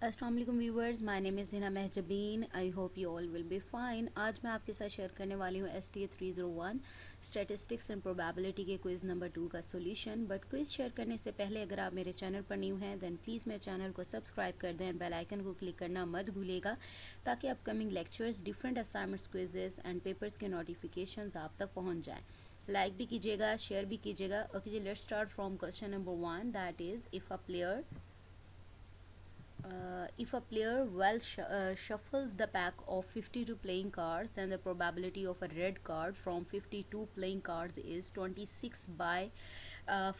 अस्सलाम वालेकुम viewers, my name is Hina Mahjabeen. I hope you all will be fine. आज मैं आपके साथ शेयर करने वाली हूँ STA 301 स्टैटिस्टिक्स एंड प्रोबेबिलिटी के क्विज़ नंबर 2 का सॉल्यूशन। बट क्विज़ शेयर करने से पहले अगर आप मेरे चैनल पर न्यू हैं देन प्लीज़ मेरे चैनल को सब्सक्राइब कर दें, बेल आइकन को क्लिक करना मत भूलिएगा ताकि upcoming lectures, different assignments, quizzes and papers के नोटिफिकेशंस आप तक पहुँच जाएँ। लाइक भी कीजिएगा, शेयर भी कीजिएगा। ओके जी, let's start from question number 1, that is if a player shuffles the pack of 52 playing cards, then the probability of a red card from 52 playing cards is 26 by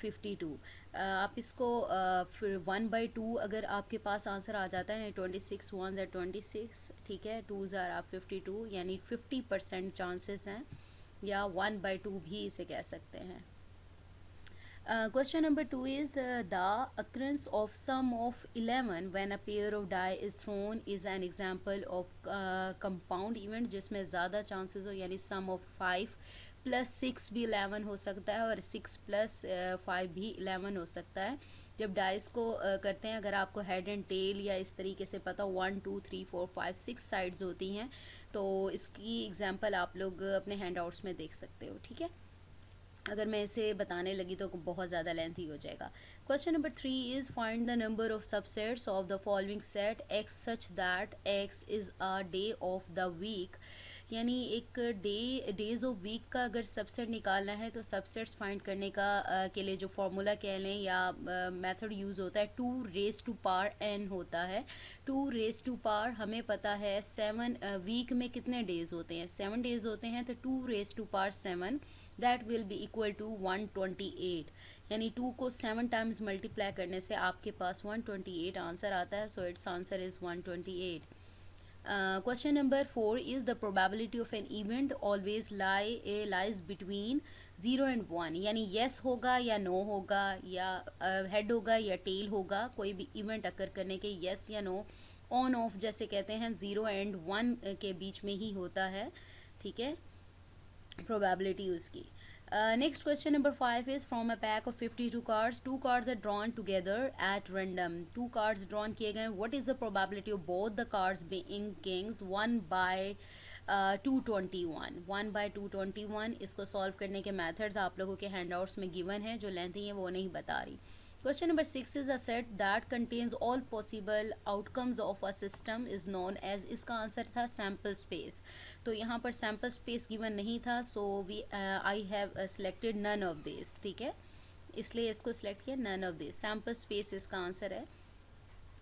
52। आप इसको फिर 1/2 अगर आपके पास आंसर आ जाता है, 26 1 ज़ा 26, ठीक है, 2 ज़ा आप 52, यानी 50% चांसेस हैं, या 1/2 भी इसे कह सकते हैं। Question number 2 is the occurrence of sum of 11 when a pair of die is thrown is an example of compound event जिसमें ज़्यादा chances हो, यानी sum of 5 plus 6 भी 11 हो सकता है और 6 plus 5 भी 11 हो सकता है। जब डाइस को करते हैं, अगर आपको हेड एंड टेल या इस तरीके से पता 1 2 3 4 5 6 साइड्स होती हैं, तो इसकी एग्जांपल आप लोग अपने हैंड आउट्स में देख सकते हो, ठीक है। अगर मैं इसे बताने लगी तो बहुत ज़्यादा लेंथी हो जाएगा। Question number 3 is find the number of subsets of the following set X such that X is a day of the week, यानी एक डेज ऑफ वीक का अगर सबसेट निकालना है तो सबसेट्स फाइंड करने का के लिए जो फार्मूला कह लें या मेथड यूज़ होता है 2 रेज़ टू पावर n होता है। 2 रेज़ टू पावर हमें पता है 7, वीक में कितने डेज़ होते हैं, 7 डेज़ होते हैं, तो 2 raise to power 7 that will be equal to 128, यानी 2 को 7 टाइम्स मल्टीप्लाई करने से आपके पास 128 आंसर आता है। So it's answer is 128। Question number 4 is the probability of an event always lies between 0 and 1, यानी yes होगा या no होगा या head होगा या tail होगा, कोई भी event अकर करने के yes या no, on off जैसे कहते हैं, 0 and 1 के बीच में ही होता है, ठीक है, probability उसकी। Next question number 5 is from a pack of 52 cards, 2 cards are drawn together at random, 2 cards drawn किए गए, what is the probability of both the cards being kings? 1/221, 1/221। इसको सॉल्व करने के मेथड्स आप लोगों के हैंडआउट्स में गिवन है, जो लेंथी है वो नहीं बता रही। Question number 6 is a set that contains all possible outcomes of a system is known as, इसका आंसर था sample space। तो यहाँ पर sample space given नहीं था, so I have selected none of these, ठीक है, इसलिए इसको select किया, none of these, sample space इसका आंसर है।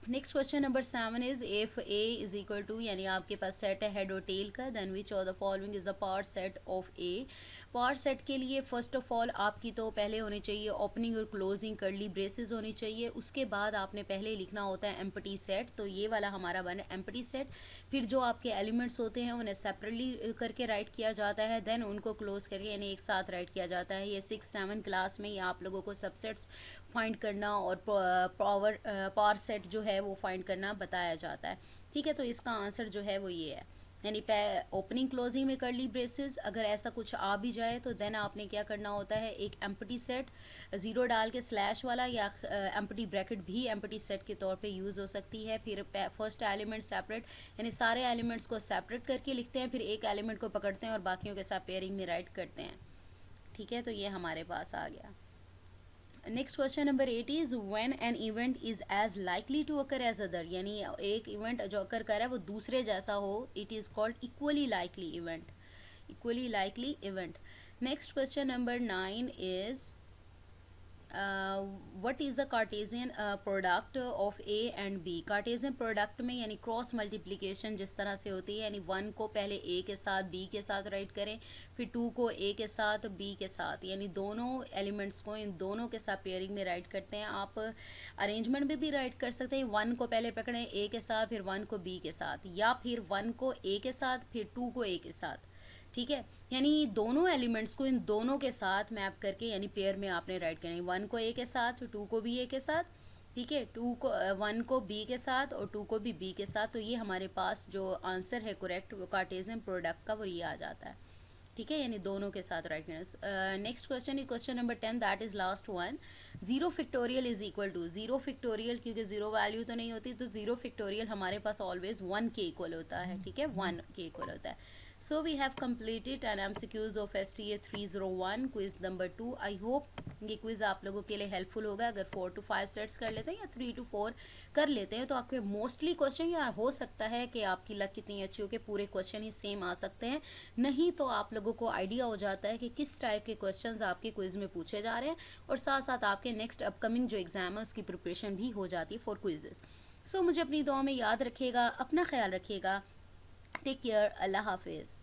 Next question number 7 is if A is equal to, यानी आपके पास सेट है हेड और टेल का, then which of the following is a power set of A. Power set के लिए फर्स्ट ऑफ ऑल आपकी तो पहले होनी चाहिए ओपनिंग और क्लोजिंग कर्ली ब्रेसेस होनी चाहिए, उसके बाद आपने पहले लिखना होता है एम्प्टी सेट, तो ये वाला हमारा बना एम्प्टी सेट। फिर जो आपके एलिमेंट्स होते हैं उन्हें सेपरेटली करके राइट किया जाता है, देन उनको क्लोज करके यानी एक साथ राइट किया जाता है। ये 6-7 क्लास में ही आप लोगों को सबसेट्स फाइंड करना और पावर सेट जो है वो फाइंड करना बताया जाता है, ठीक है। तो इसका आंसर जो है वो ये है, यानी ओपनिंग क्लोजिंग में कर्ली ब्रेसेस अगर ऐसा कुछ आ भी जाए तो देन आपने क्या करना होता है, एक एम्प्टी सेट 0 डाल के स्लैश वाला, या एम्प्टी ब्रैकेट भी एम्प्टी सेट के तौर पे यूज़ हो सकती है। फिर फर्स्ट एलिमेंट सेपरेट, यानी सारे एलिमेंट्स को सेपरेट करके लिखते हैं, फिर एक एलिमेंट को पकड़ते हैं और बाकियों के साथ पेयरिंग में राइट करते हैं, ठीक है। तो ये हमारे पास आ गया। Next question number 8 is when an event is as likely to occur as other, यानी एक इवेंट जो अकर कर रहा है वो दूसरे जैसा हो, it is called equally likely event, equally likely event. Next question number 9 is what is the Cartesian product of A and B. Cartesian product में यानी क्रॉस मल्टीप्लिकेशन जिस तरह से होती है, यानी 1 को पहले ए के साथ बी के साथ राइट करें, फिर 2 को ए के साथ बी के साथ, यानी दोनों एलिमेंट्स को इन दोनों के साथ पेयरिंग में राइट करते हैं। आप अरेंजमेंट में भी राइट कर सकते हैं, 1 को पहले पकड़ें ए के साथ, फिर 1 को बी के साथ, या फिर 1 को ए के साथ फिर 2 को ए के साथ, ठीक है। यानी दोनों एलिमेंट्स को इन दोनों के साथ मैप करके यानी पेयर में आपने राइट करना है, 1 को ए के साथ, 2 को भी ए के साथ, ठीक है, 1 को बी के साथ और 2 को भी बी के साथ। तो ये हमारे पास जो आंसर है करेक्ट वो कार्टेशियन प्रोडक्ट का वो ये आ जाता है, ठीक है, यानी दोनों के साथ राइट करना। Next question, question number 10, that is last one. Zero factorial is equal to, zero factorial क्योंकि जीरो वैल्यू तो नहीं होती, तो जीरो फिक्टोरियल हमारे पास ऑलवेज 1 के इक्वल होता है, ठीक है, 1 के इक्वल होता है। So we have completed an MCQs of STA 301 quiz number 2. I hope ये क्विज़ आप लोगों के लिए हेल्पफुल होगा। अगर 4 to 5 सेट्स कर लेते हैं या 3 to 4 कर लेते हैं तो आपके मोस्टली क्वेश्चन, या हो सकता है कि आपकी लक कितनी अच्छी हो कि पूरे क्वेश्चन ही सेम आ सकते हैं, नहीं तो आप लोगों को आइडिया हो जाता है कि किस टाइप के क्वेश्चंस आपके क्विज़ में पूछे जा रहे हैं, और साथ साथ आपके नेक्स्ट अपकमिंग जो एग्ज़ाम है उसकी प्रिपरेशन भी हो जाती है फॉर क्विजेज़। सो मुझे अपनी दुआ में याद रखिएगा, अपना ख्याल रखिएगा, टेक केयर, अल्लाह हाफिज़।